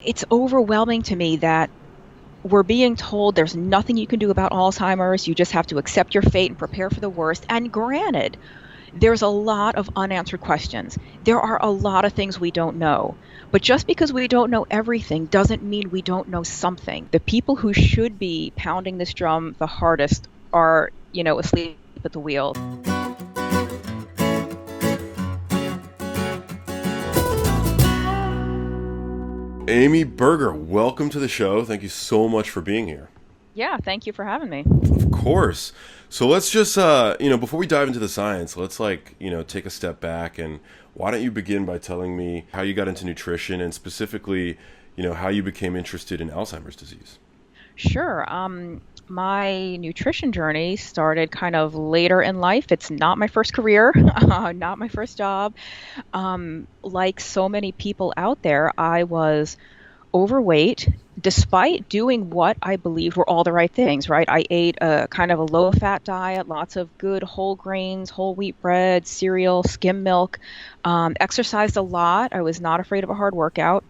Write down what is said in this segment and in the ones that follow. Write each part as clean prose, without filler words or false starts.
It's overwhelming to me that we're being told there's nothing you can do about Alzheimer's. You just have to accept your fate and prepare for the worst. And granted, there's a lot of unanswered questions. There are a lot of things we don't know. But just because we don't know everything doesn't mean we don't know something. The people who should be pounding this drum the hardest are, asleep at the wheel. Amy Berger, welcome to the show. Thank you so much for being here. Yeah, thank you for having me. Of course. So let's just, before we dive into the science, let's take a step back, and why don't you begin by telling me how you got into nutrition and specifically, how you became interested in Alzheimer's disease? Sure. My nutrition journey started kind of later in life. It's not my first career, not my first job. Like so many people out there, I was overweight despite doing what I believed were all the right things, right? I ate a kind of a low-fat diet, lots of good whole grains, whole wheat bread, cereal, skim milk, exercised a lot. I was not afraid of a hard workout.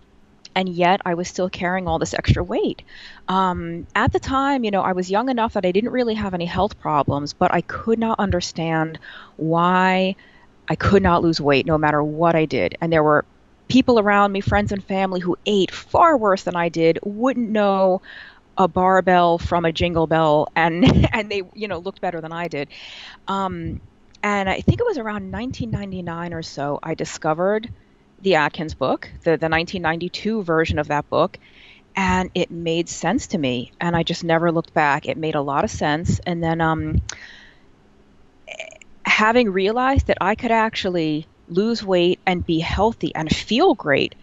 And yet I was still carrying all this extra weight. At the time, I was young enough that I didn't really have any health problems, but I could not understand why I could not lose weight no matter what I did. And there were people around me, friends and family, who ate far worse than I did, wouldn't know a barbell from a jingle bell, and and they, looked better than I did. And I think it was around 1999 or so, I discovered the Atkins book, the 1992 version of that book, and it made sense to me, and I just never looked back. It made a lot of sense. And then having realized that I could actually lose weight and be healthy and feel great,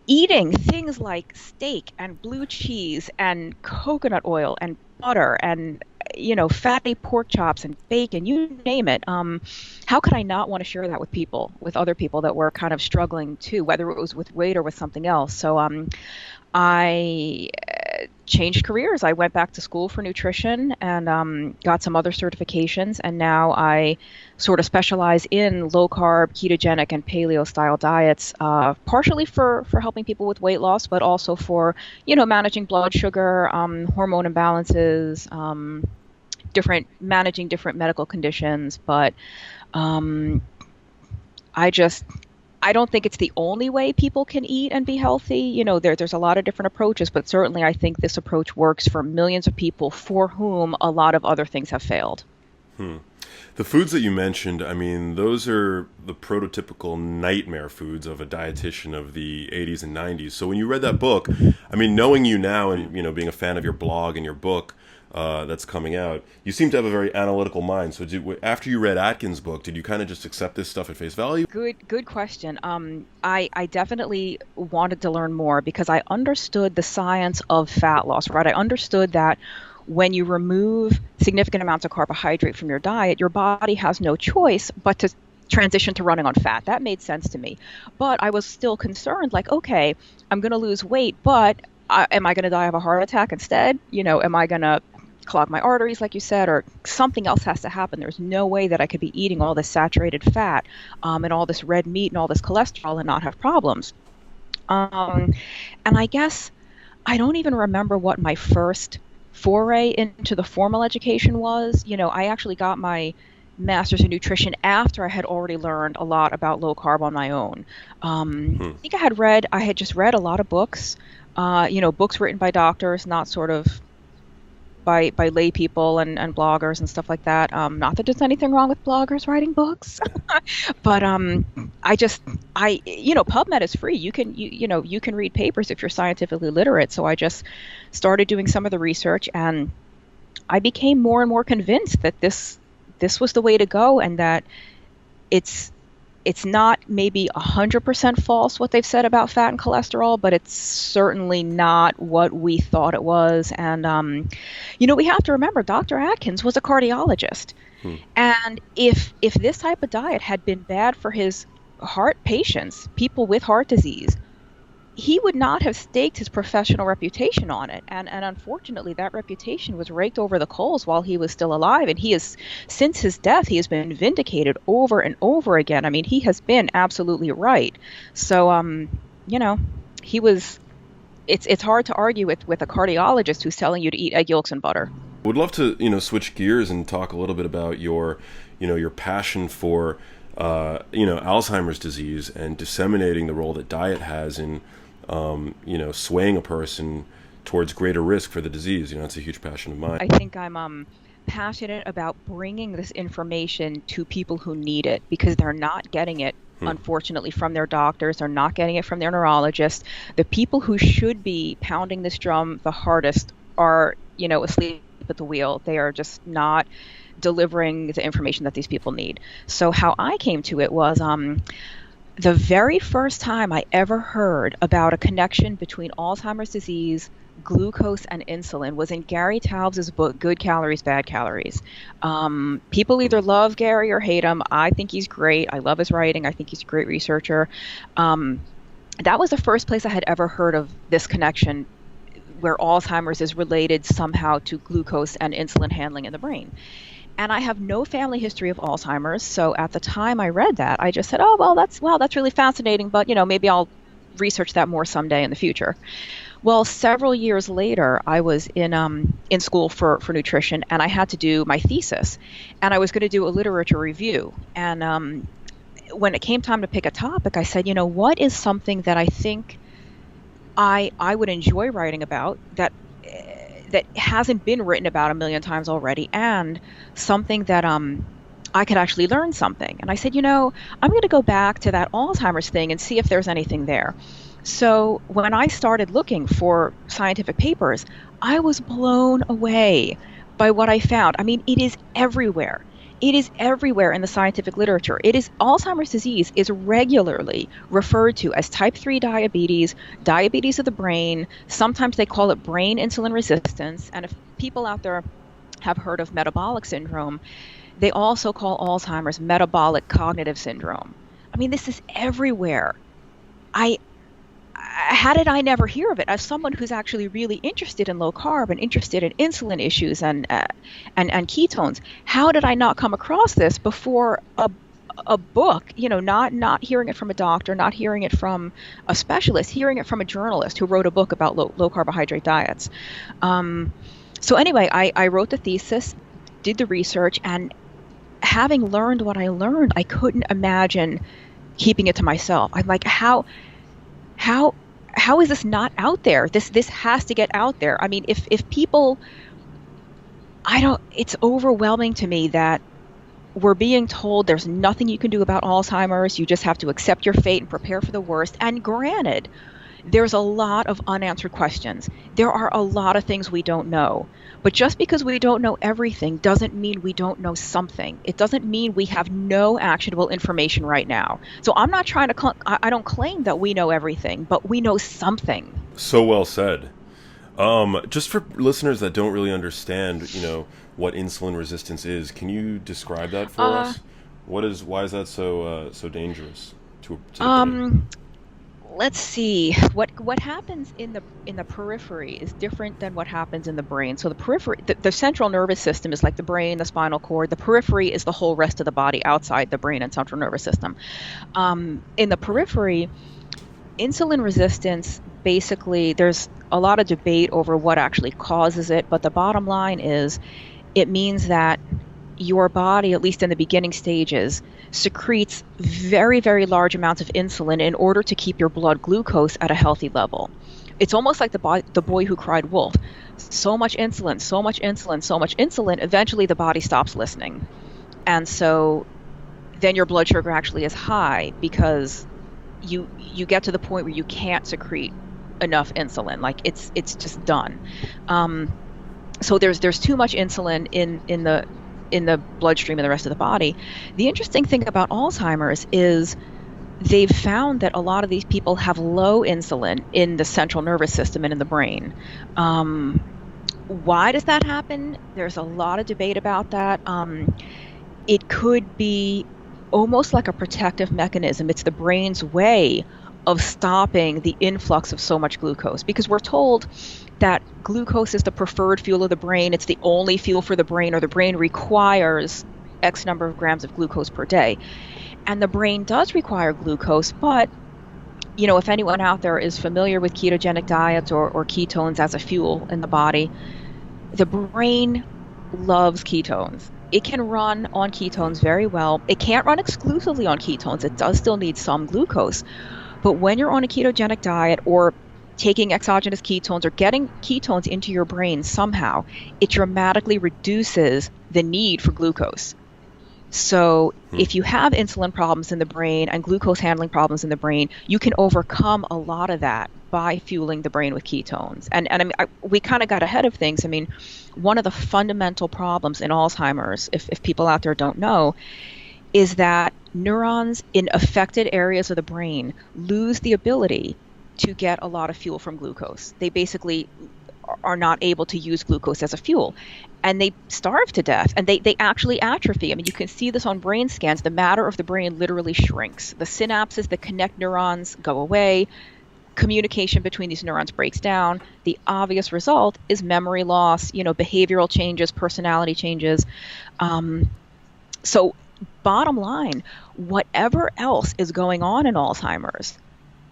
eating things like steak and blue cheese and coconut oil and butter and fatty pork chops and bacon, you name it. How could I not want to share that with people, with other people that were kind of struggling too, whether it was with weight or with something else? So I changed careers. I went back to school for nutrition and got some other certifications, and now I sort of specialize in low carb, ketogenic, and paleo style diets, partially for helping people with weight loss, but also for managing blood sugar, hormone imbalances, managing different medical conditions. But I don't think it's the only way people can eat and be healthy. There's a lot of different approaches, but certainly I think this approach works for millions of people for whom a lot of other things have failed. The foods that you mentioned, I mean, those are the prototypical nightmare foods of a dietitian of the 80s and 90s. So when you read that book, I mean, knowing you now and, being a fan of your blog and your book that's coming out, you seem to have a very analytical mind. So after you read Atkins' book, did you kind of just accept this stuff at face value? Good question. I definitely wanted to learn more because I understood the science of fat loss, right? I understood that when you remove significant amounts of carbohydrate from your diet, your body has no choice but to transition to running on fat. That made sense to me. But I was still concerned, like, okay, I'm going to lose weight, but am I going to die of a heart attack instead? Am I going to clog my arteries, like you said, or something else has to happen? There's no way that I could be eating all this saturated fat and all this red meat and all this cholesterol and not have problems. And I guess I don't even remember what my first foray into the formal education was. I actually got my master's in nutrition after I had already learned a lot about low carb on my own. I think I had just read a lot of books, books written by doctors, not sort of by lay people and bloggers and stuff like that. Not that there's anything wrong with bloggers writing books, but PubMed is free. You can read papers if you're scientifically literate. So I just started doing some of the research, and I became more and more convinced that this was the way to go, and that it's not maybe 100% false what they've said about fat and cholesterol, but it's certainly not what we thought it was. And we have to remember Dr. Atkins was a cardiologist, and if this type of diet had been bad for his heart patients, people with heart disease, he would not have staked his professional reputation on it. And unfortunately, that reputation was raked over the coals while he was still alive. And since his death, he has been vindicated over and over again. I mean, he has been absolutely right. So, he was it's hard to argue with a cardiologist who's telling you to eat egg yolks and butter. Would love to, switch gears and talk a little bit about your passion for, Alzheimer's disease and disseminating the role that diet has in, swaying a person towards greater risk for the disease. It's a huge passion of mine. I think I'm passionate about bringing this information to people who need it because they're not getting it, unfortunately, from their doctors. They're not getting it from their neurologists. The people who should be pounding this drum the hardest are, asleep at the wheel. They are just not delivering the information that these people need. So how I came to it was the very first time I ever heard about a connection between Alzheimer's disease, glucose, and insulin was in Gary Taubes' book, Good Calories, Bad Calories. People either love Gary or hate him. I think he's great. I love his writing. I think he's a great researcher. That was the first place I had ever heard of this connection where Alzheimer's is related somehow to glucose and insulin handling in the brain. And I have no family history of Alzheimer's, so at the time I read that, I just said, "Oh, well, that's really fascinating, but maybe I'll research that more someday in the future." Well, several years later, I was in school for nutrition, and I had to do my thesis, and I was going to do a literature review. And when it came time to pick a topic, I said, what is something that I think I would enjoy writing about that hasn't been written about a million times already, and something that I could actually learn something. And I said, I'm going to go back to that Alzheimer's thing and see if there's anything there. So when I started looking for scientific papers, I was blown away by what I found. I mean, it is everywhere. It is everywhere in the scientific literature. Alzheimer's disease is regularly referred to as type 3 diabetes, diabetes of the brain. Sometimes they call it brain insulin resistance. And if people out there have heard of metabolic syndrome, they also call Alzheimer's metabolic cognitive syndrome. I mean, this is everywhere. How did I never hear of it? As someone who's actually really interested in low carb and interested in insulin issues and ketones, how did I not come across this before a book? Not hearing it from a doctor, not hearing it from a specialist, hearing it from a journalist who wrote a book about low carbohydrate diets. So anyway, I wrote the thesis, did the research, and having learned what I learned, I couldn't imagine keeping it to myself. I'm like, how is this not out there? This has to get out there. I mean, if people, it's overwhelming to me that we're being told there's nothing you can do about Alzheimer's. You just have to accept your fate and prepare for the worst. And granted, there's a lot of unanswered questions. There are a lot of things we don't know. But just because we don't know everything doesn't mean we don't know something. It doesn't mean we have no actionable information right now. So I'm not trying to, I don't claim that we know everything, but we know something. So well said. Just for listeners that don't really understand, what insulin resistance is, can you describe that for us? Why is that so dangerous to the brain? Let's see. What happens in the periphery is different than what happens in the brain. So the periphery, the central nervous system is like the brain, the spinal cord. The periphery is the whole rest of the body outside the brain and central nervous system. In the periphery, insulin resistance, basically, there's a lot of debate over what actually causes it, but the bottom line is it means that your body, at least in the beginning stages, secretes very, very large amounts of insulin in order to keep your blood glucose at a healthy level. It's almost like the boy who cried wolf. So much insulin, so much insulin, so much insulin, eventually the body stops listening. And so then your blood sugar actually is high because you get to the point where you can't secrete enough insulin. Like it's just done. So there's too much insulin in the bloodstream and the rest of the body. The interesting thing about Alzheimer's is they've found that a lot of these people have low insulin in the central nervous system and in the brain. Why does that happen? There's a lot of debate about that. It could be almost like a protective mechanism. It's the brain's way of stopping the influx of so much glucose, because we're told that glucose is the preferred fuel of the brain. It's the only fuel for the brain, or the brain requires X number of grams of glucose per day. And the brain does require glucose, but if anyone out there is familiar with ketogenic diets or ketones as a fuel in the body, the brain loves ketones. It can run on ketones very well. It can't run exclusively on ketones. It does still need some glucose. But when you're on a ketogenic diet or taking exogenous ketones or getting ketones into your brain somehow, it dramatically reduces the need for glucose. So Hmm. if you have insulin problems in the brain and glucose handling problems in the brain, you can overcome a lot of that by fueling the brain with ketones. And I mean, we kind of got ahead of things. I mean, one of the fundamental problems in Alzheimer's, if people out there don't know, is that neurons in affected areas of the brain lose the ability to get a lot of fuel from glucose. They basically are not able to use glucose as a fuel. And they starve to death and they actually atrophy. I mean, you can see this on brain scans. The matter of the brain literally shrinks. The synapses that connect neurons go away. Communication between these neurons breaks down. The obvious result is memory loss, behavioral changes, personality changes. Um, so, bottom line, whatever else is going on in Alzheimer's,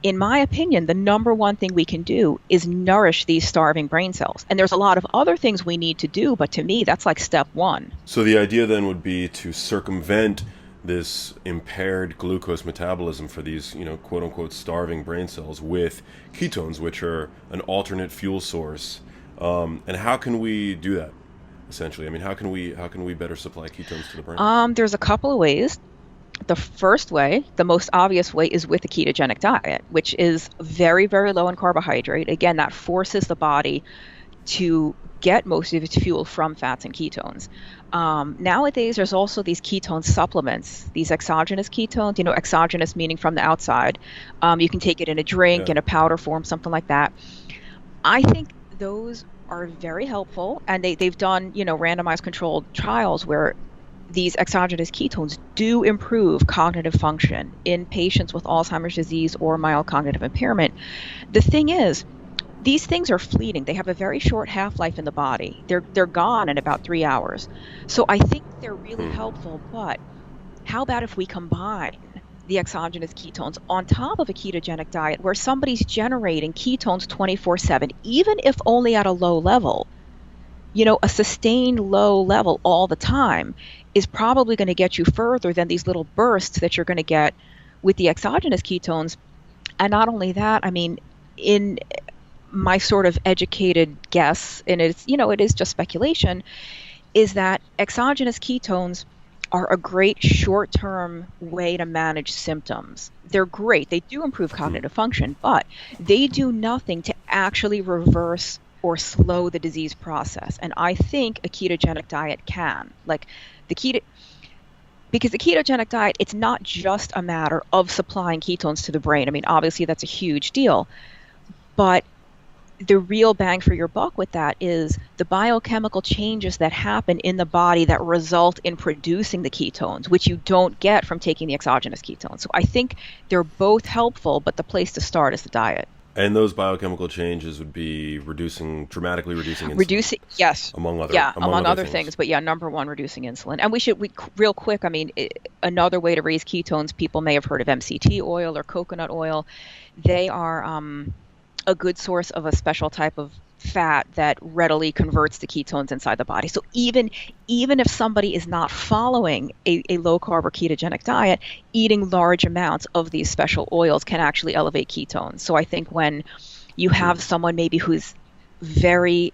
in my opinion, the number one thing we can do is nourish these starving brain cells. And there's a lot of other things we need to do, but to me, that's like step one. So the idea then would be to circumvent this impaired glucose metabolism for these, quote unquote, starving brain cells with ketones, which are an alternate fuel source. And how can we do that? Essentially, I mean, how can we better supply ketones to the brain? There's a couple of ways. The first way, the most obvious way, is with a ketogenic diet, which is very, very low in carbohydrate. Again, that forces the body to get most of its fuel from fats and ketones. Nowadays, there's also these ketone supplements, these exogenous ketones, exogenous meaning from the outside. You can take it in a drink, Yeah. in a powder form, something like that. I think those are very helpful, and they've done, randomized controlled trials where these exogenous ketones do improve cognitive function in patients with Alzheimer's disease or mild cognitive impairment. The thing is, these things are fleeting. They have a very short half-life in the body. They're gone in about 3 hours. So I think they're really Hmm. helpful, but how about if we combine the exogenous ketones on top of a ketogenic diet where somebody's generating ketones 24/7, even if only at a low level? A sustained low level all the time is probably going to get you further than these little bursts that you're going to get with the exogenous ketones. And not only that, I mean, in my sort of educated guess, and it is just speculation, is that exogenous ketones are a great short-term way to manage symptoms. They're great. They do improve Hmm. cognitive function, but they do nothing to actually reverse or slow the disease process. And I think a ketogenic diet can. Like the keto because the ketogenic diet, it's not just a matter of supplying ketones to the brain. I mean, obviously that's a huge deal, but the real bang for your buck with that is the biochemical changes that happen in the body that result in producing the ketones, which you don't get from taking the exogenous ketones. So I think they're both helpful, but the place to start is the diet. And those biochemical changes would be dramatically reducing insulin, Reducing, yes, among other yeah, among among other other things. things, but yeah, number one, reducing insulin. And real quick, I mean, another way to raise ketones, people may have heard of MCT oil or coconut oil. They are a good source of a special type of fat that readily converts the ketones inside the body. So even if somebody is not following a low carb or ketogenic diet, eating large amounts of these special oils can actually elevate ketones. So I think when you Hmm. have someone maybe who's very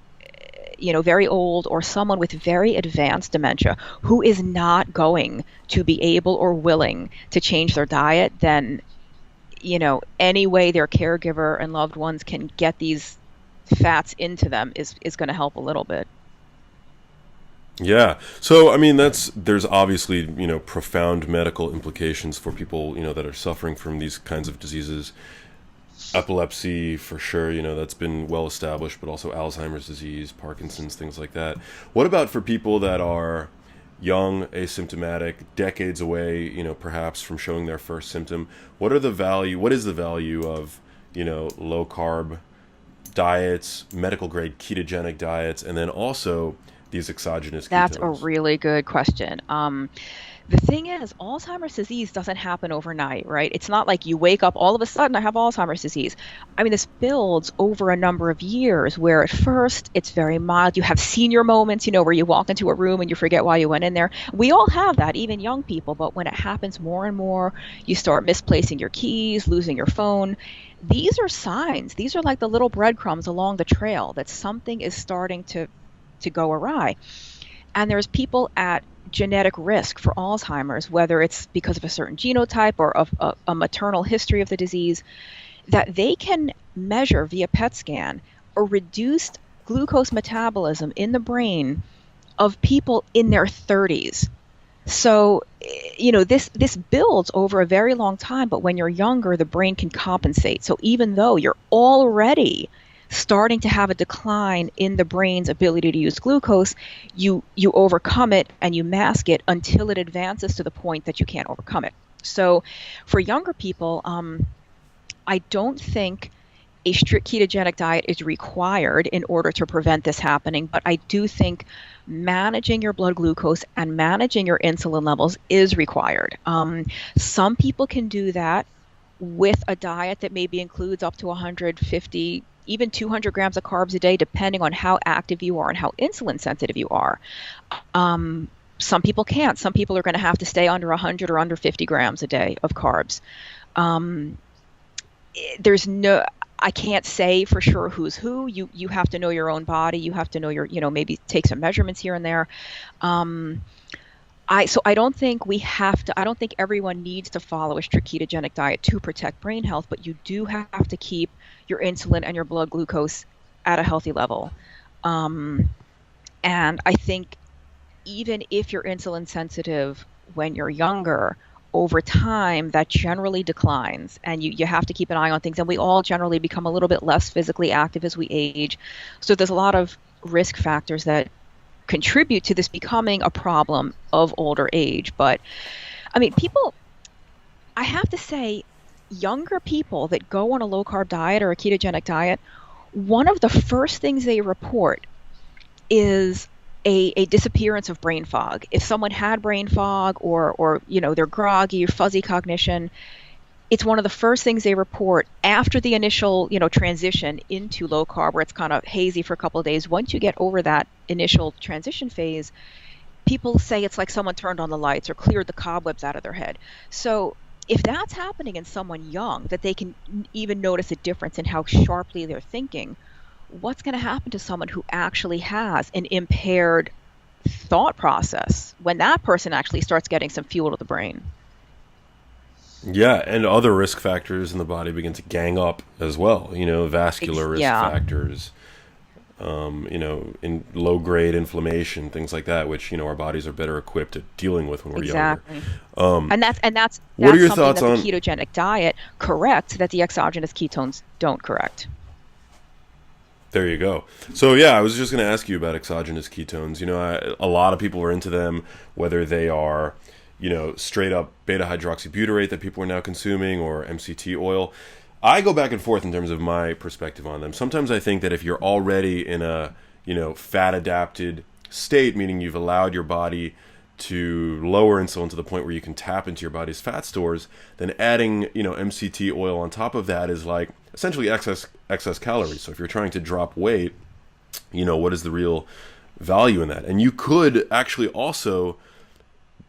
very old or someone with very advanced dementia who is not going to be able or willing to change their diet, then any way their caregiver and loved ones can get these fats into them is going to help a little bit. Yeah. So I mean, there's obviously profound medical implications for people that are suffering from these kinds of diseases. Epilepsy, for sure, that's been well established, but also Alzheimer's disease, Parkinson's, things like that. What about for people that are young, asymptomatic, decades away, perhaps from showing their first symptom? What is the value of, low carb diets, medical grade ketogenic diets, and then also these exogenous That's a ketones? really good question. The thing is, Alzheimer's disease doesn't happen overnight, right? It's not like you wake up all of a sudden, I have Alzheimer's disease. I mean, this builds over a number of years where at first it's very mild. You have senior moments, where you walk into a room and you forget why you went in there. We all have that, even young people. But when it happens more and more, you start misplacing your keys, losing your phone. These are signs. These are like the little breadcrumbs along the trail that something is starting to go awry. And there's people at genetic risk for Alzheimer's, whether it's because of a certain genotype or of a maternal history of the disease, that they can measure via PET scan a reduced glucose metabolism in the brain of people in their 30s. So, this builds over a very long time, but when you're younger, the brain can compensate. So even though you're already starting to have a decline in the brain's ability to use glucose, you overcome it and you mask it until it advances to the point that you can't overcome it. So for younger people, I don't think a strict ketogenic diet is required in order to prevent this happening, but I do think managing your blood glucose and managing your insulin levels is required. Some people can do that with a diet that maybe includes up to 150, even 200 grams of carbs a day, depending on how active you are and how insulin sensitive you are. Some people can't. Some people are going to have to stay under 100 or under 50 grams a day of carbs. Um, there's no, I can't say for sure who's who. You have to know your own body. You have to know maybe take some measurements here and there. Um, I don't think I don't think everyone needs to follow a strict ketogenic diet to protect brain health, but you do have to keep your insulin and your blood glucose at a healthy level. Um, and I think even if you're insulin sensitive when you're younger, over time that generally declines and you have to keep an eye on things. And we all generally become a little bit less physically active as we age. So there's a lot of risk factors that contribute to this becoming a problem of older age. But I mean, I have to say, younger people that go on a low carb diet or a ketogenic diet, one of the first things they report is a disappearance of brain fog. If someone had brain fog or they're groggy or fuzzy cognition, it's one of the first things they report after the initial, transition into low carb, where it's kind of hazy for a couple of days. Once you get over that initial transition phase, people say it's like someone turned on the lights or cleared the cobwebs out of their head. So if that's happening in someone young, that they can even notice a difference in how sharply they're thinking, what's going to happen to someone who actually has an impaired thought process when that person actually starts getting some fuel to the brain? Yeah, and other risk factors in the body begin to gang up as well. Vascular risk Yeah, factors, in low grade inflammation, things like that, which our bodies are better equipped at dealing with when we're younger. exactly. Um, what are That's your something thoughts that the on? ketogenic diet corrects that the exogenous ketones don't correct. There you go. So yeah, I was just going to ask you about exogenous ketones. A lot of people are into them, whether they are, straight up beta hydroxybutyrate that people are now consuming or MCT oil. I go back and forth in terms of my perspective on them. Sometimes I think that if you're already in a, fat adapted state, meaning you've allowed your body to lower insulin to the point where you can tap into your body's fat stores, then adding, MCT oil on top of that is like essentially excess calories. So if you're trying to drop weight, what is the real value in that? And you could actually also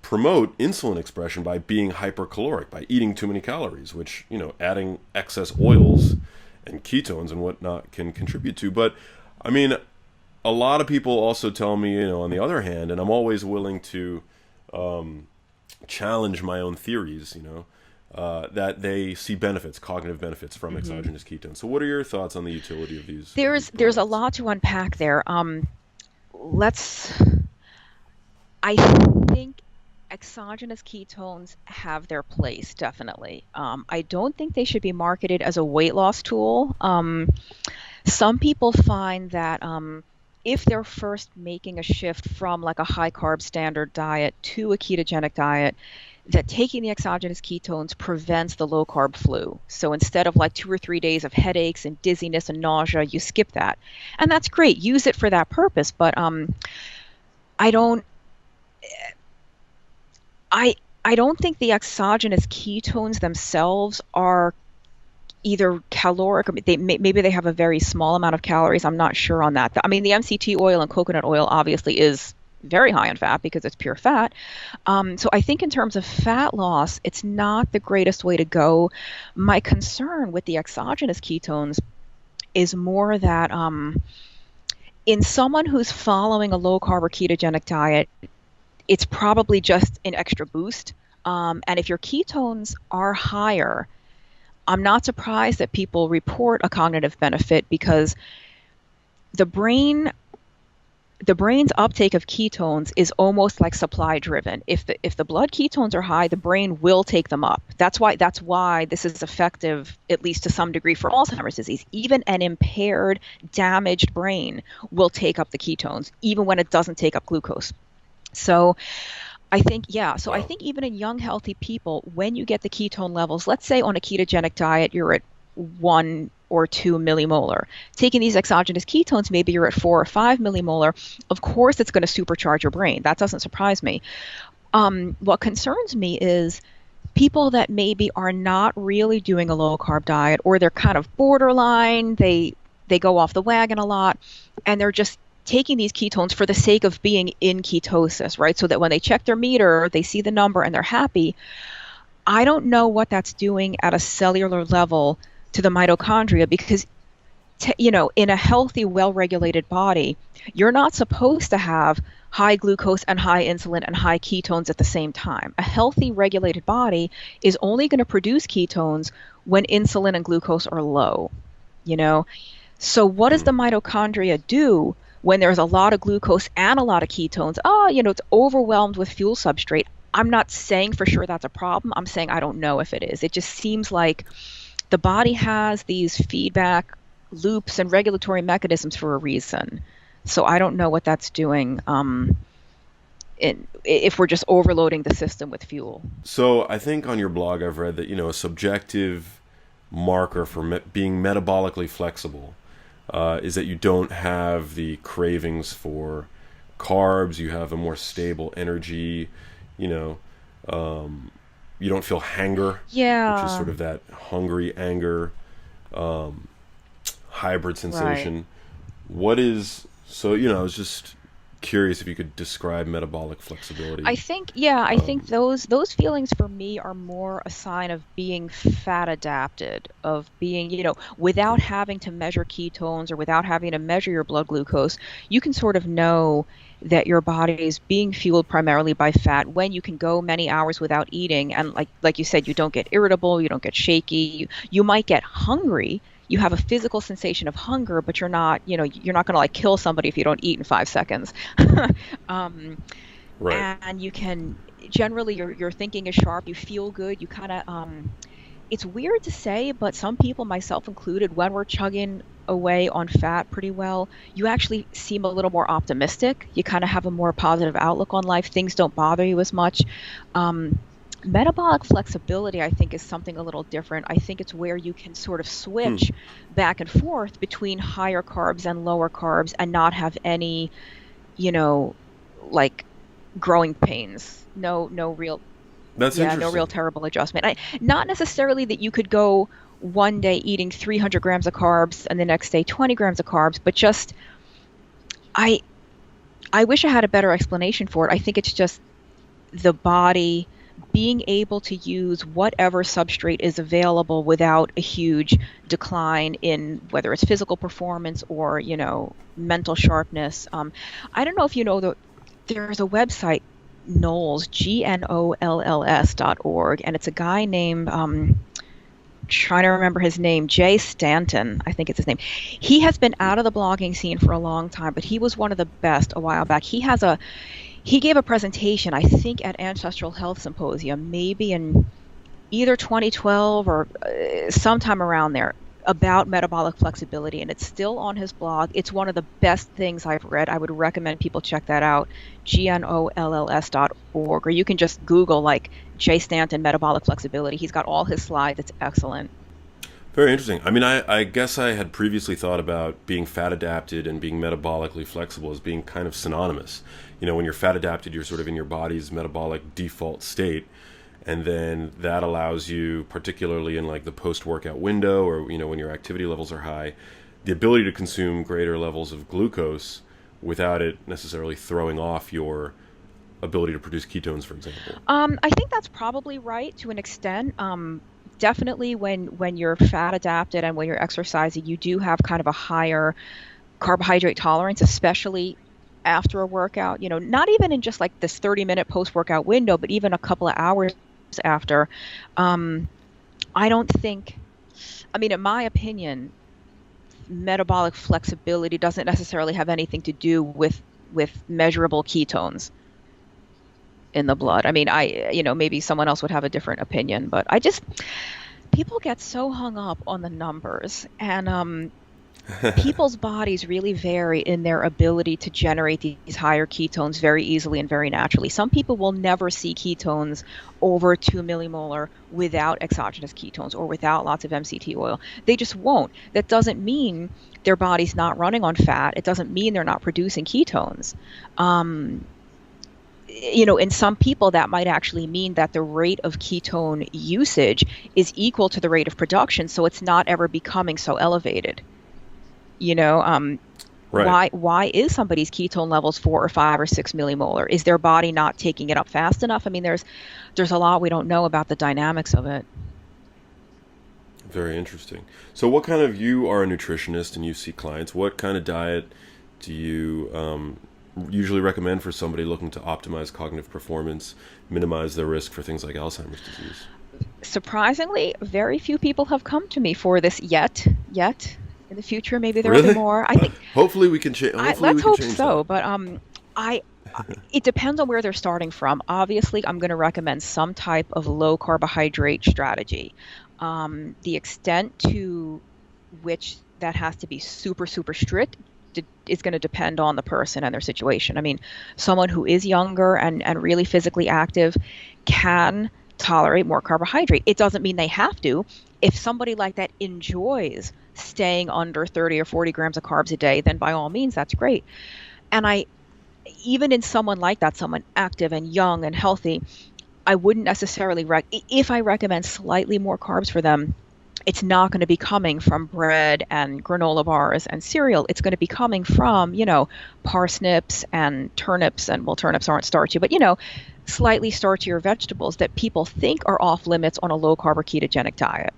promote insulin expression by being hypercaloric, by eating too many calories, which, adding excess oils and ketones and whatnot can contribute to. But I mean, a lot of people also tell me, on the other hand, and I'm always willing to challenge my own theories, that they see benefits, cognitive benefits from Hmm. exogenous ketones. So what are your thoughts on the utility of these There's a products? lot to unpack there. Let's I think exogenous ketones have their place, definitely. I don't think they should be marketed as a weight loss tool. Some people find that if they're first making a shift from like a high carb standard diet to a ketogenic diet, that taking the exogenous ketones prevents the low carb flu. So instead of like 2 or 3 days of headaches and dizziness and nausea, you skip that. And that's great. Use it for that purpose. But I don't I I don't think the exogenous ketones themselves are either caloric or maybe they have a very small amount of calories. I'm not sure on that. I mean, the MCT oil and coconut oil obviously is very high in fat because it's pure fat. So I think in terms of fat loss, it's not the greatest way to go. My concern with the exogenous ketones is more that in someone who's following a low carb or ketogenic diet, it's probably just an extra boost. And if your ketones are higher, I'm not surprised that people report a cognitive benefit because the brain the brain's uptake of ketones is almost like supply driven. If the blood ketones are high, the brain will take them up. That's why this is effective, at least to some degree, for Alzheimer's disease. Even an impaired, damaged brain will take up the ketones, even when it doesn't take up glucose. So I think, yeah. So I Wow. think even in young, healthy people, when you get the ketone levels, let's say on a ketogenic diet, you're at 1 or 2 millimolar. Taking these exogenous ketones, maybe you're at 4 or 5 millimolar. Of course, it's going to supercharge your brain. That doesn't surprise me. What concerns me is people that maybe are not really doing a low carb diet, or they're kind of borderline. They go off the wagon a lot, and they're just taking these ketones for the sake of being in ketosis, right? So that when they check their meter, they see the number and they're happy. I don't know what that's doing at a cellular level to the mitochondria because, in a healthy, well-regulated body, you're not supposed to have high glucose and high insulin and high ketones at the same time. A healthy, regulated body is only going to produce ketones when insulin and glucose are low, you know? So what does Hmm. the mitochondria do when there's a lot of glucose and a lot of ketones? Oh, it's overwhelmed with fuel substrate. I'm not saying for sure that's a problem. I'm saying I don't know if it is. It just seems like the body has these feedback loops and regulatory mechanisms for a reason. So I don't know what that's doing if we're just overloading the system with fuel. So I think on your blog I've read that a subjective marker for being metabolically flexible is that you don't have the cravings for carbs. You have a more stable energy. You know, you don't feel hanger, which is Yeah, sort of that hungry anger hybrid right. sensation. What is so? I was just curious if you could describe metabolic flexibility. I think those feelings for me are more a sign of being fat adapted, of being, without having to measure ketones or without having to measure your blood glucose, you can sort of know that your body is being fueled primarily by fat when you can go many hours without eating. And like you said, you don't get irritable, you don't get shaky, you might get hungry. You have a physical sensation of hunger, but you're not going to like kill somebody if you don't eat in 5 seconds. um, Right. and you can generally your thinking is sharp, you feel good, you kind of it's weird to say, but some people, myself included, when we're chugging away on fat pretty well, you actually seem a little more optimistic. You kind of have a more positive outlook on life. Things don't bother you as much. um, Metabolic flexibility, I think, is something a little different. I think it's where you can sort of Hmm. switch back and forth between higher carbs and lower carbs and not have any, you know, like growing pains. No real, That's yeah, no real interesting. terrible adjustment. Not necessarily that you could go one day eating 300 grams of carbs and the next day 20 grams of carbs, but just I I wish I had a better explanation for it. I think it's just the body being able to use whatever substrate is available without a huge decline in whether it's physical performance or, mental sharpness. I don't know if you know that there's a website, Knowles, GNOLLS.org, and it's a guy named, trying to remember his name, Jay Stanton, I think it's his name. He has been out of the blogging scene for a long time, but he was one of the best a while back. He gave a presentation, I think, at Ancestral Health Symposium, maybe in either 2012 or sometime around there, about metabolic flexibility, and it's still on his blog. It's one of the best things I've read. I would recommend people check that out, GNOLLS.org, or you can just Google like Jay Stanton metabolic flexibility. He's got all his slides. It's excellent. Very interesting. I mean, I guess I had previously thought about being fat adapted and being metabolically flexible as being kind of synonymous. When you're fat adapted, you're sort of in your body's metabolic default state, and then that allows you, particularly in like the post-workout window, or when your activity levels are high, the ability to consume greater levels of glucose without it necessarily throwing off your ability to produce ketones, for example. I think that's probably right to an extent. Definitely when you're fat adapted and when you're exercising, you do have kind of a higher carbohydrate tolerance, especially after a workout. Not even in just like this 30-minute post-workout window, but even a couple of hours after. I don't think, I mean, in my opinion, metabolic flexibility doesn't necessarily have anything to do with measurable ketones in the blood. I mean, maybe someone else would have a different opinion, but people get so hung up on the numbers, and people's bodies really vary in their ability to generate these higher ketones very easily and very naturally. Some people will never see ketones over 2 millimolar without exogenous ketones or without lots of MCT oil. They just won't. That doesn't mean their body's not running on fat. It doesn't mean they're not producing ketones. In some people, that might actually mean that the rate of ketone usage is equal to the rate of production, so it's not ever becoming so elevated. You know, Right. why is somebody's ketone levels 4 or 5 or 6 millimolar? Is their body not taking it up fast enough? I mean, there's a lot we don't know about the dynamics of it. Very interesting. So, you are a nutritionist and you see clients. What kind of diet do you usually recommend for somebody looking to optimize cognitive performance, minimize their risk for things like Alzheimer's disease? Surprisingly, very few people have come to me for this yet. In the future, maybe there will be Really? more. I think Hopefully, we can change. Hopefully, let's we can hope change that. so. But I it depends on where they're starting from. Obviously, I'm going to recommend some type of low carbohydrate strategy. The extent to which that has to be super, super strict is going to depend on the person and their situation. I mean, someone who is younger and really physically active can tolerate more carbohydrate. It doesn't mean they have to. If somebody like that enjoys staying under 30 or 40 grams of carbs a day, then by all means, that's great. And even in someone like that, someone active and young and healthy, I wouldn't necessarily if I recommend slightly more carbs for them, it's not going to be coming from bread and granola bars and cereal. It's going to be coming from, parsnips and turnips, and well, turnips aren't starchy, but slightly starchier vegetables that people think are off limits on a low carb or ketogenic diet.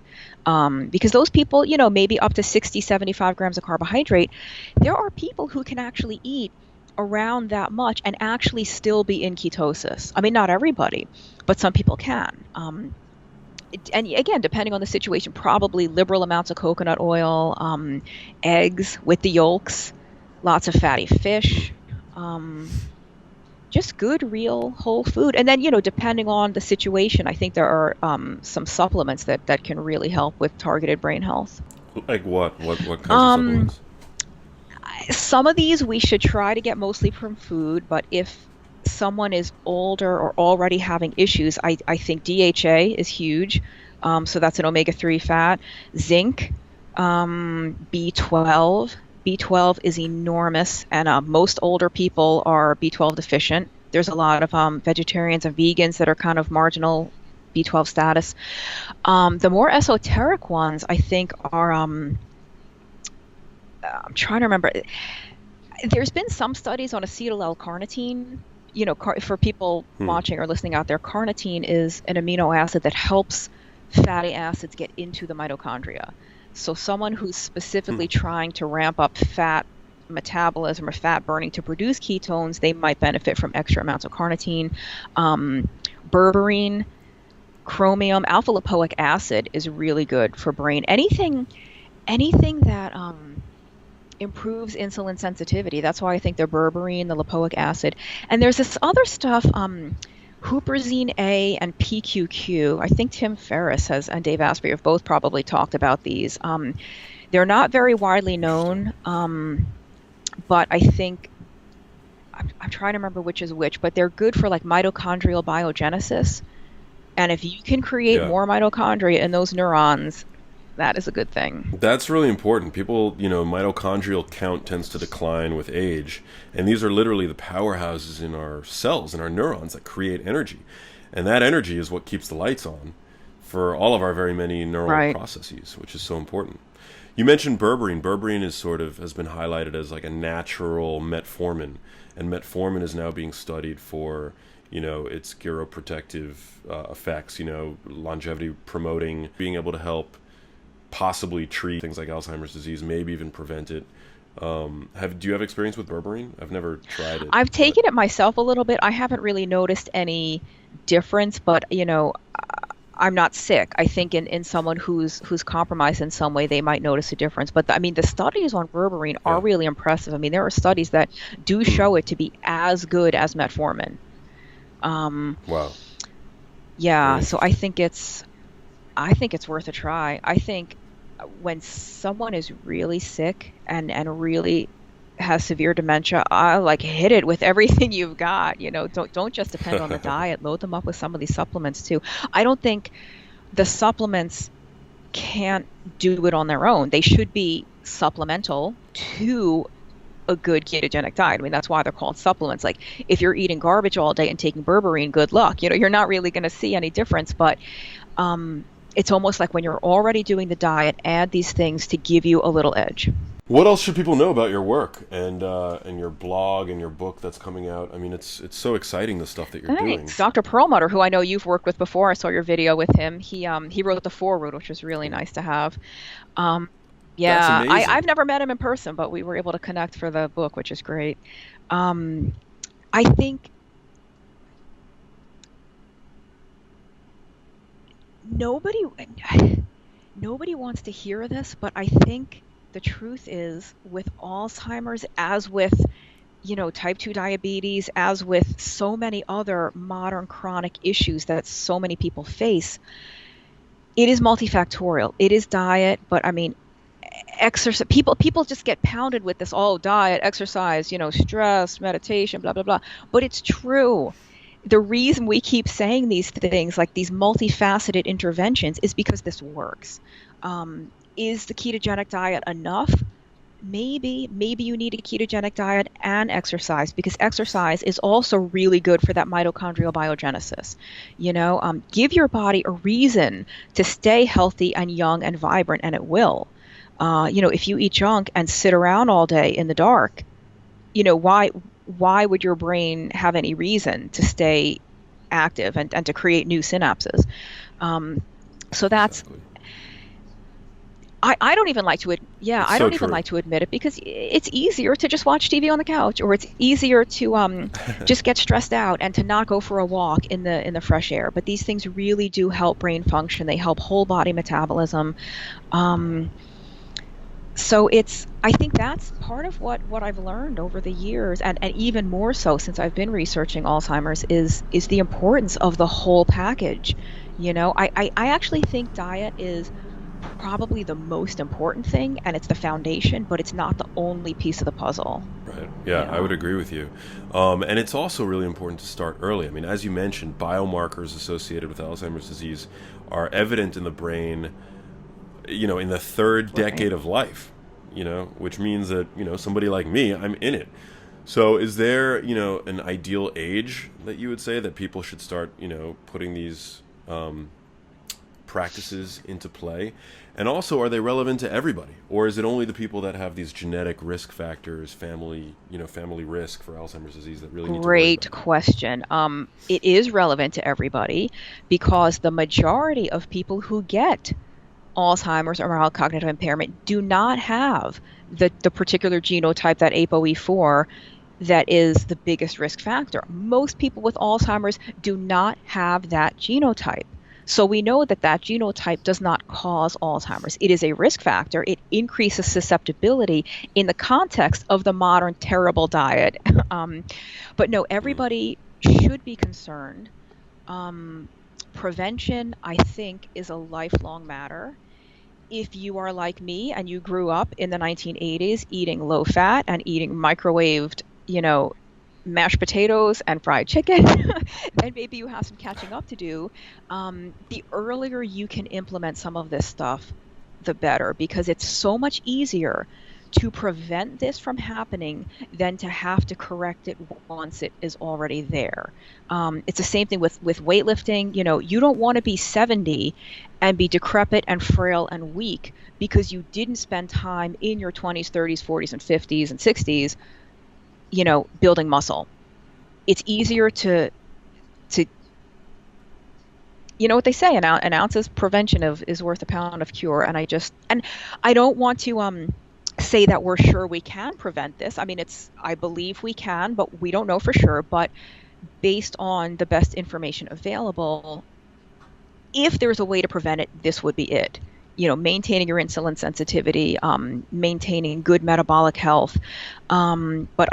Because those people, maybe up to 60, 75 grams of carbohydrate, there are people who can actually eat around that much and actually still be in ketosis. I mean, not everybody, but some people can. And again, depending on the situation, probably liberal amounts of coconut oil, eggs with the yolks, lots of fatty fish, just good, real, whole food. And then, depending on the situation, I think there are some supplements that can really help with targeted brain health. Like what? What kinds of Um, supplements? some of these we should try to get mostly from food, but if someone is older or already having issues, I think DHA is huge. So that's an omega-3 fat. Zinc, B12. B12 is enormous, and most older people are B12 deficient. There's a lot of vegetarians and vegans that are kind of marginal B12 status. The more esoteric ones, I think, are, I'm trying to remember. There's been some studies on acetyl L-carnitine. For people Hmm. watching or listening out there, carnitine is an amino acid that helps fatty acids get into the mitochondria. So someone who's Hmm. specifically trying to ramp up fat metabolism or fat burning to produce ketones, they might benefit from extra amounts of carnitine. Berberine, chromium, alpha lipoic acid is really good for brain. Anything that improves insulin sensitivity. That's why I think the berberine, the lipoic acid, and there's this other stuff, huperzine A and PQQ. I think Tim Ferriss has and Dave Asprey have both probably talked about these. They're not very widely known, but I think I'm trying to remember which is which, but they're good for like mitochondrial biogenesis. And if you can create Yeah. more mitochondria in those neurons, that is a good thing. That's really important. People, mitochondrial count tends to decline with age, and these are literally the powerhouses in our cells and our neurons that create energy. And that energy is what keeps the lights on for all of our very many neural Right. processes, which is so important. You mentioned berberine. Berberine is sort of has been highlighted as like a natural metformin, and metformin is now being studied for its geroprotective effects. Longevity promoting, being able to help possibly treat things like Alzheimer's disease, maybe even prevent it. Do you have experience with berberine? I've never tried it, I've but taken it myself a little bit. I haven't really noticed any difference, but I'm not sick. I think in someone who's compromised in some way, they might notice a difference. But I mean, the studies on berberine are yeah. really impressive. I mean, there are studies that do Hmm. show it to be as good as metformin. Um, Wow. Very yeah, so interesting. I think it's worth a try. I think when someone is really sick and really has severe dementia, I like hit it with everything you've got. Don't just depend on the diet. Load them up with some of these supplements too. I don't think the supplements can't do it on their own. They should be supplemental to a good ketogenic diet. I mean, that's why they're called supplements. Like if you're eating garbage all day and taking berberine, good luck. You're not really going to see any difference, but it's almost like when you're already doing the diet, add these things to give you a little edge. What else should people know about your work and your blog and your book that's coming out? I mean, it's so exciting, the stuff that you're doing. Thanks. Dr. Perlmutter, who I know you've worked with before, I saw your video with him. He wrote the foreword, which was really nice to have. Um, That's yeah, I've amazing. never met him in person, but we were able to connect for the book, which is great. Um, I think nobody nobody wants to hear this, but I think the truth is with Alzheimer's, as with type 2 diabetes, as with so many other modern chronic issues that so many people face, it is multifactorial. It is diet, but I mean, exercise. People just get pounded with this, oh, diet, exercise, stress, meditation, blah, blah, blah. But it's true. The reason we keep saying these things, like these multifaceted interventions, is because this works. Is the ketogenic diet enough? Maybe you need a ketogenic diet and exercise, because exercise is also really good for that mitochondrial biogenesis. Give your body a reason to stay healthy and young and vibrant, and it will. If you eat junk and sit around all day in the dark, why would your brain have any reason to stay active and to create new synapses? Um, so that's Exactly. I don't even like to yeah, It's I so don't even true. like to admit it, because it's easier to just watch TV on the couch, or it's easier to just get stressed out and to not go for a walk in the fresh air. But these things really do help brain function. They help whole body metabolism. Um, so I think that's part of what I've learned over the years, and even more so since I've been researching Alzheimer's, is the importance of the whole package. I actually think diet is probably the most important thing, and it's the foundation, but it's not the only piece of the puzzle. Right. you Yeah, I would know agree with you. And it's also really important to start early. I mean, as you mentioned, biomarkers associated with Alzheimer's disease are evident in the brain, in the third right. decade of life, which means that, somebody like me, I'm in it. So is there, an ideal age that you would say that people should start, putting these practices into play? And also, are they relevant to everybody? Or is it only the people that have these genetic risk factors, family risk for Alzheimer's disease that really need to worry Great about it? question. It is relevant to everybody, because the majority of people who get Alzheimer's or mild cognitive impairment do not have the particular genotype, that ApoE4, that is the biggest risk factor. Most people with Alzheimer's do not have that genotype. So we know that that genotype does not cause Alzheimer's. It is a risk factor. It increases susceptibility in the context of the modern terrible diet. Um, but no, Mm, everybody should be concerned. Um, Prevention, I think, is a lifelong matter. If you are like me and you grew up in the 1980s eating low fat and eating microwaved, mashed potatoes and fried chicken, then maybe you have some catching up to do. The earlier you can implement some of this stuff, the better, because it's so much easier to prevent this from happening than to have to correct it once it is already there. It's the same thing with weightlifting. You don't want to be 70 and be decrepit and frail and weak because you didn't spend time in your 20s, 30s, 40s, and 50s and 60s, building muscle. It's easier to what they say, an ounce's prevention is worth a pound of cure. And I don't want to say that we're sure we can prevent this. I mean, I believe we can, but we don't know for sure. But based on the best information available, if there's a way to prevent it, this would be it. Maintaining your insulin sensitivity, maintaining good metabolic health. But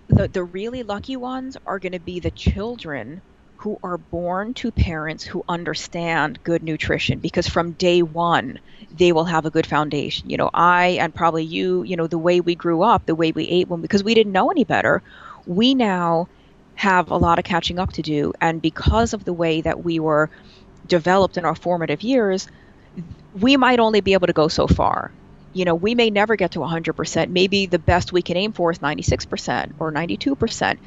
the really lucky ones are going to be the children who are born to parents who understand good nutrition, because from day one, they will have a good foundation. I, and probably you, the way we grew up, the way we ate, because we didn't know any better, we now have a lot of catching up to do. And because of the way that we were developed in our formative years, we might only be able to go so far. We may never get to 100%. Maybe the best we can aim for is 96% or 92%.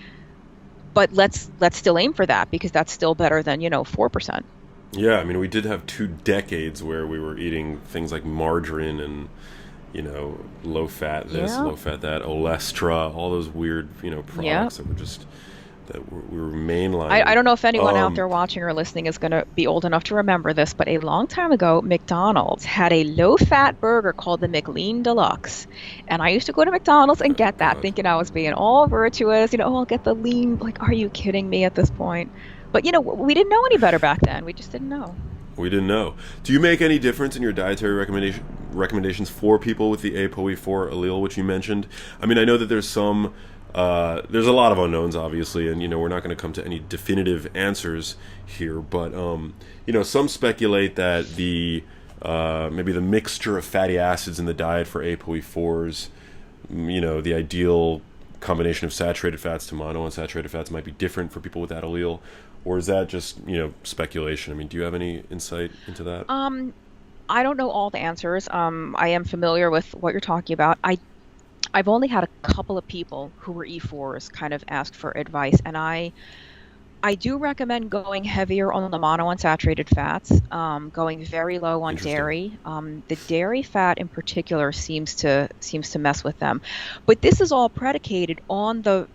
But let's still aim for that, because that's still better than 4%. Yeah, I mean, we did have 2 decades where we were eating things like margarine and low fat this, Yeah. low fat that, Olestra, all those weird Yeah. products that were just we were mainlining. I don't know if anyone out there watching or listening is going to be old enough to remember this, but a long time ago, McDonald's had a low-fat burger called the McLean Deluxe. And I used to go to McDonald's and get that, God. thinking I was being all virtuous. I'll get the lean. Like, are you kidding me at this point? But, we didn't know any better back then. We just didn't know. We didn't know. Do you make any difference in your dietary recommendations for people with the ApoE4 allele, which you mentioned? I mean, I know that there's a lot of unknowns, obviously, and we're not going to come to any definitive answers here. But some speculate that maybe the mixture of fatty acids in the diet for ApoE4s, the ideal combination of saturated fats to monounsaturated fats might be different for people with that allele, or is that just speculation? I mean, do you have any insight into that? I don't know all the answers. I am familiar with what you're talking about. I've only had a couple of people who were E4s kind of ask for advice, and I do recommend going heavier on the monounsaturated fats, going very low on Interesting. dairy. The dairy fat in particular seems to mess with them, but this is all predicated on the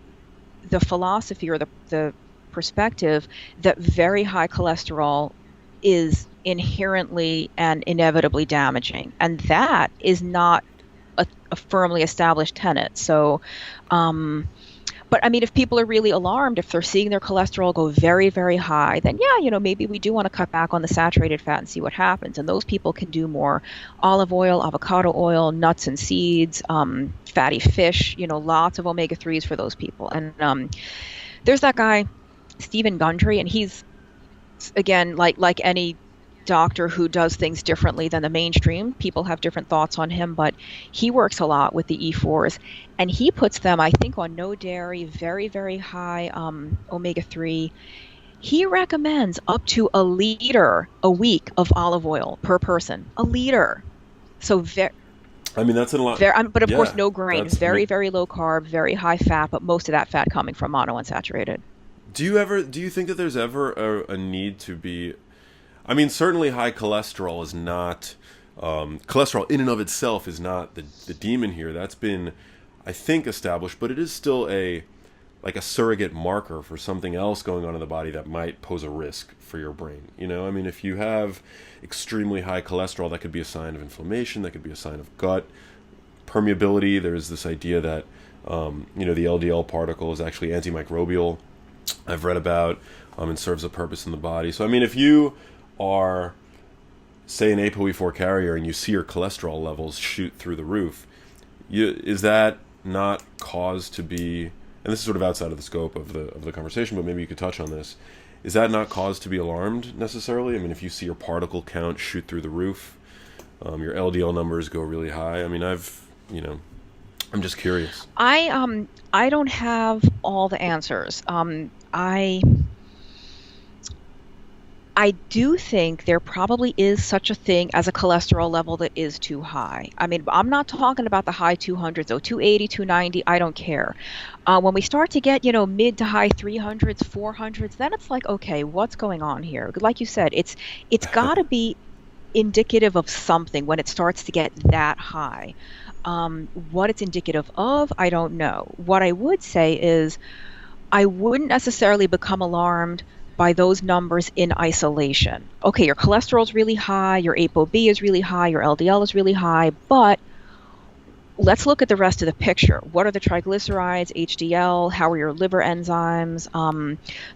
philosophy or the perspective that very high cholesterol is inherently and inevitably damaging, and that is not a firmly established tenet. So, but I mean, if people are really alarmed, if they're seeing their cholesterol go very, very high, then yeah, maybe we do want to cut back on the saturated fat and see what happens. And those people can do more olive oil, avocado oil, nuts and seeds, fatty fish, lots of omega-3s for those people. And there's that guy, Stephen Gundry, and he's, again, like any doctor who does things differently than the mainstream. People have different thoughts on him, but he works a lot with the E4s, and he puts them, I think, on no dairy, very, very high omega-3. He recommends up to a liter a week of olive oil per person. A liter. So I mean, that's a lot. but of course, Yeah, no grain. Very, very low carb, very high fat, but most of that fat coming from monounsaturated. Do you think that there's ever a need to be? I mean, certainly high cholesterol is not, cholesterol in and of itself is not the demon here. That's been, I think, established, but it is still like a surrogate marker for something else going on in the body that might pose a risk for your brain. I mean, if you have extremely high cholesterol, that could be a sign of inflammation, that could be a sign of gut permeability. There's this idea that, the LDL particle is actually antimicrobial, I've read about, and serves a purpose in the body. So, I mean, if you are, say, an ApoE4 carrier and you see your cholesterol levels shoot through the roof, is that not cause to be, and this is sort of outside of the scope of the conversation, but maybe you could touch on this, is that not cause to be alarmed necessarily? I mean, if you see your particle count shoot through the roof, your LDL numbers go really high. I mean, I'm just curious. I don't have all the answers. I do think there probably is such a thing as a cholesterol level that is too high. I mean, I'm not talking about the high 200s, though, 280, 290, I don't care. When we start to get, mid to high 300s, 400s, then it's like, okay, what's going on here? Like you said, it's got to be indicative of something when it starts to get that high. What it's indicative of, I don't know. What I would say is I wouldn't necessarily become alarmed by those numbers in isolation. Okay, your cholesterol's really high, your ApoB is really high, your LDL is really high, but let's look at the rest of the picture. What are the triglycerides, HDL? How are your liver enzymes?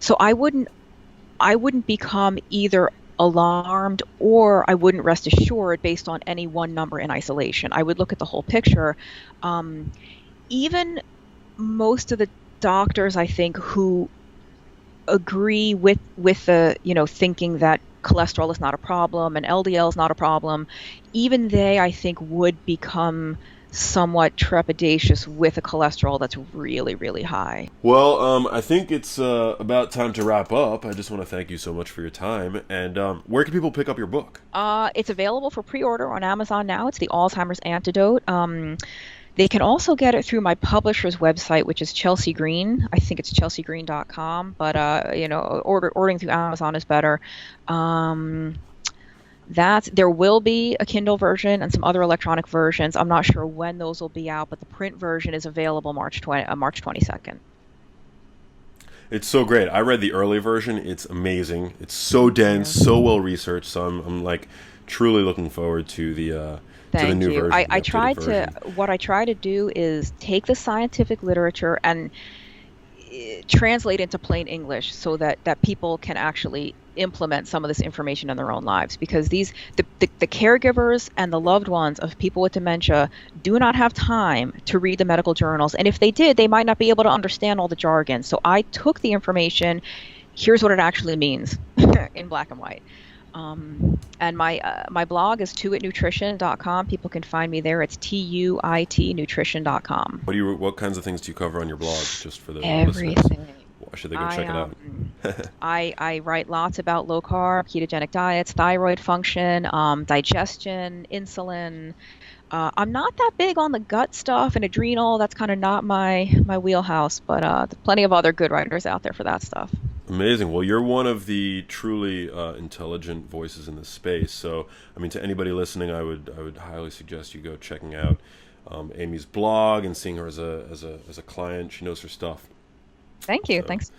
So I wouldn't become either alarmed or I wouldn't rest assured based on any one number in isolation. I would look at the whole picture. Even most of the doctors, I think, who agree with the thinking that cholesterol is not a problem and LDL is not a problem, even they, I think, would become somewhat trepidatious with a cholesterol that's really, really high. Well, I think it's about time to wrap up. I just want to thank you so much for your time. And where can people pick up your book? It's available for pre-order on Amazon now. It's the Alzheimer's Antidote. They can also get it through my publisher's website, which is Chelsea Green. I think it's chelseagreen.com, but ordering through Amazon is better. There will be a Kindle version and some other electronic versions. I'm not sure when those will be out, but the print version is available March 22nd. It's so great. I read the early version. It's amazing. It's so Thank dense, you. so well researched. So I'm like truly looking forward to the Thank new you. version, the updated version. What I try to do is take the scientific literature and translate into plain English so that people can actually implement some of this information in their own lives, because the caregivers and the loved ones of people with dementia do not have time to read the medical journals, and if they did, they might not be able to understand all the jargon. So I took the information, here's what it actually means in black and white. And my blog is tuitnutrition.com. People can find me there. It's TUIT nutrition.com. What kinds of things do you cover on your blog, just for the listeners? Everything. Why should they go I check it out? I write lots about low carb, ketogenic diets, thyroid function, digestion, insulin. I'm not that big on the gut stuff and adrenal. That's kind of not my wheelhouse, but there's plenty of other good writers out there for that stuff. Amazing. Well, you're one of the truly intelligent voices in this space. So, I mean, to anybody listening, I would highly suggest you go checking out Amy's blog and seeing her as a client. She knows her stuff. Thank you. So, Thanks.